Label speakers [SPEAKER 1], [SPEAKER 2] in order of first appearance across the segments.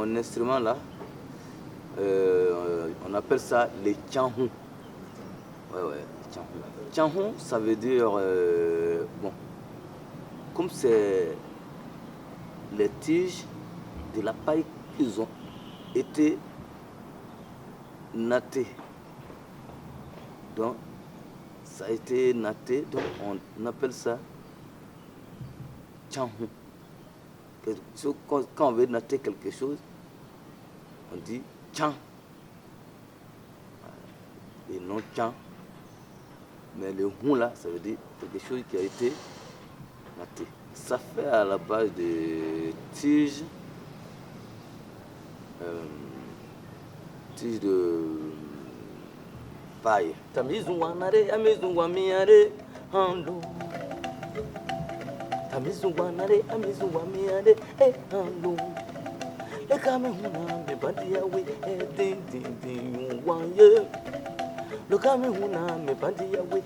[SPEAKER 1] mon instrument là, on appelle ça les tianhou. Ouais, tianhou. Tianhou, ça veut dire, bon, comme c'est les tiges de la paille qu'ils ont été nattées. Donc, ça a été natté, donc on appelle ça tianhou. Quand on veut natter quelque chose, on dit tian. Et non tian. Mais le hou là, ça veut dire quelque chose qui a été natté. Ça fait à la base de tiges, tiges de paille. Tamizouanare, amizouamiare, hando. Tamizouanare, amizouamiare, hando. Le kamehuna, me bandiawe, din din din waye. Le kamehuna, me bandiawe,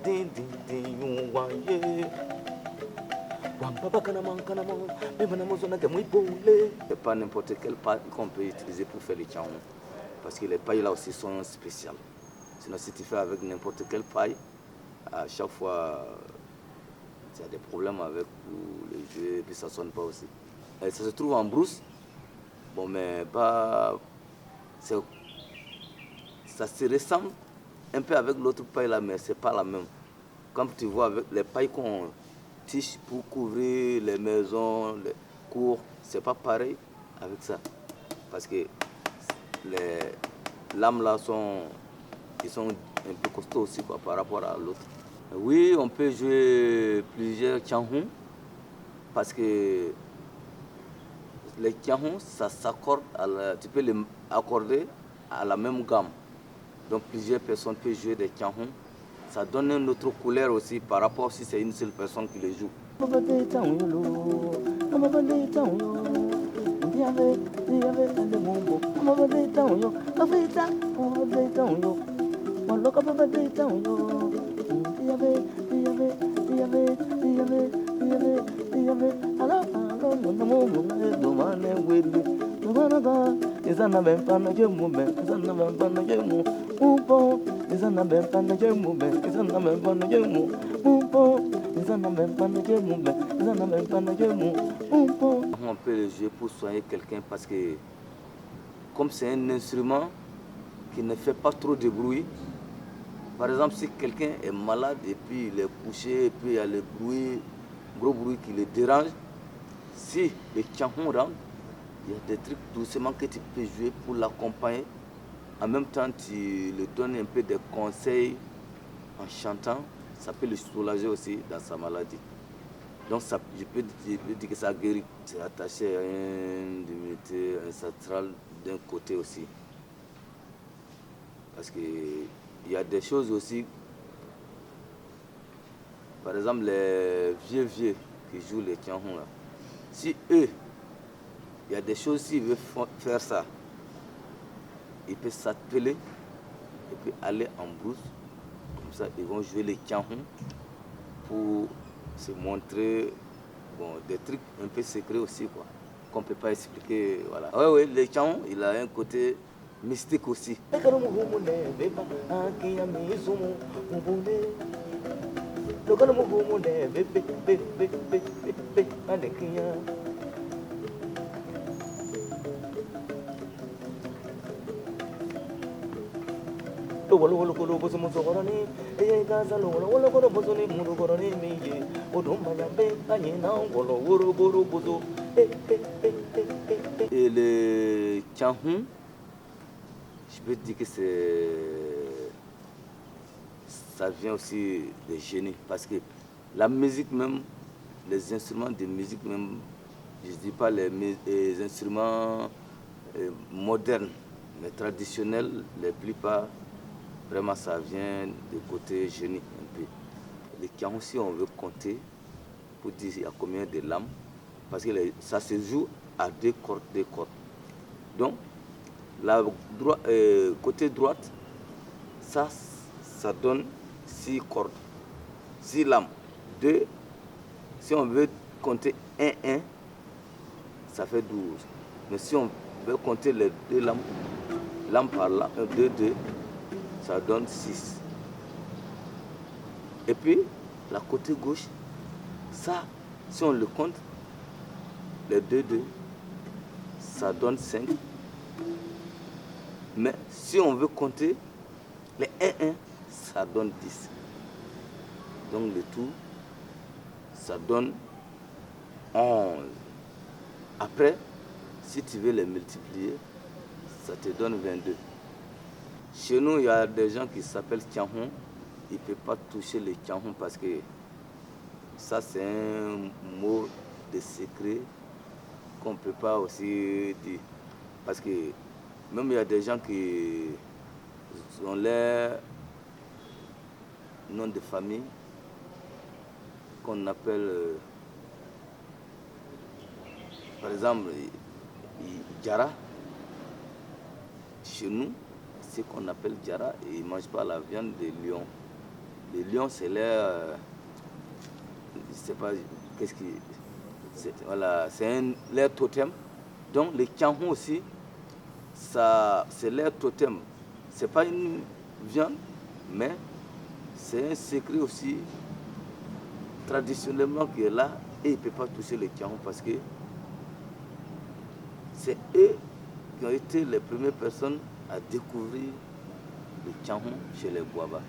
[SPEAKER 1] din din din waye. C'est pas n'importe quelle paille qu'on peut utiliser pour faire les tianhou. Parce que les pailles là aussi sont spéciales. Sinon, si tu fais avec n'importe quelle paille, à chaque fois, il y a des problèmes avec les jeux et puis ça ne sonne pas aussi. Et ça se trouve en brousse, bon, mais pas. Ça se ressemble un peu avec l'autre paille là, mais c'est pas la même. Comme tu vois, avec les pailles qu'on tige pour couvrir les maisons, les cours, c'est pas pareil avec ça. Parce que les lames là ils sont un peu costauds aussi quoi, par rapport à l'autre. Oui, on peut jouer plusieurs tianhou parce que les tianhou, ça s'accorde, tu peux les accorder à la même gamme. Donc plusieurs personnes peuvent jouer des tianhou. Ça donne une autre couleur aussi par rapport si c'est une seule personne qui les joue. On peut le jouer pour soigner quelqu'un parce que comme c'est un instrument qui ne fait pas trop de bruit, par exemple si quelqu'un est malade et puis il est couché et puis il y a le bruit, gros bruit qui le dérange, si le tianhou rentre, il y a des trucs doucement que tu peux jouer pour l'accompagner. En même temps, tu lui donnes un peu de conseils en chantant. Ça peut le soulager aussi dans sa maladie. Donc, je peux dire que ça guérit. C'est attaché à une divinité ancestrale d'un côté aussi. Parce qu'il y a des choses aussi. Par exemple, les vieux qui jouent les tianhou là. Si eux, il y a des choses, s'ils veulent faire ça, ils peuvent s'appeler et puis aller en brousse. Comme ça, ils vont jouer les tianhou pour se montrer des trucs un peu secrets aussi, quoi, qu'on ne peut pas expliquer. Voilà. Oui, les tianhou, il a un côté mystique aussi. Et le tianhou, je peux dire que ça vient aussi des génies parce que la musique même, les instruments de musique même, je ne dis pas les instruments modernes, mais traditionnels, les plupart, vraiment ça vient du côté génie un peu. Les tianhou, si on veut compter, pour dire il y a combien de lames, parce que ça se joue à deux cordes. Donc, côté droite, ça donne 6 cordes, 6 lames. 2, si on veut compter 1, ça fait 12. Mais si on vais compter les 2 lampes, lampe par lampe, 2, 2, ça donne 6. Et puis, la côté gauche, ça, si on le compte, les 2, 2, ça donne 5. Mais si on veut compter les 1, 1, ça donne 10. Donc le tout, ça donne 11. Après, si tu veux les multiplier, ça te donne 22. Chez nous, il y a des gens qui s'appellent Tianhon. Ils ne peuvent pas toucher le Tianhon parce que ça, c'est un mot de secret qu'on ne peut pas aussi dire. Parce que même il y a des gens qui ont leur nom de famille qu'on appelle, par exemple, Djara. Chez nous, c'est ce qu'on appelle Djara et ils ne mangent pas la viande de lion. Les lions, c'est leur... je ne sais pas qu'est-ce qui... Voilà, c'est leur totem. Donc les Tianhon aussi, c'est leur totem. Ce n'est pas une viande, mais c'est un secret aussi traditionnellement qui est là et il ne peut pas toucher les Tianhon parce que c'est eux qui ont été les premières personnes à découvrir le Tianhon chez les Guaba.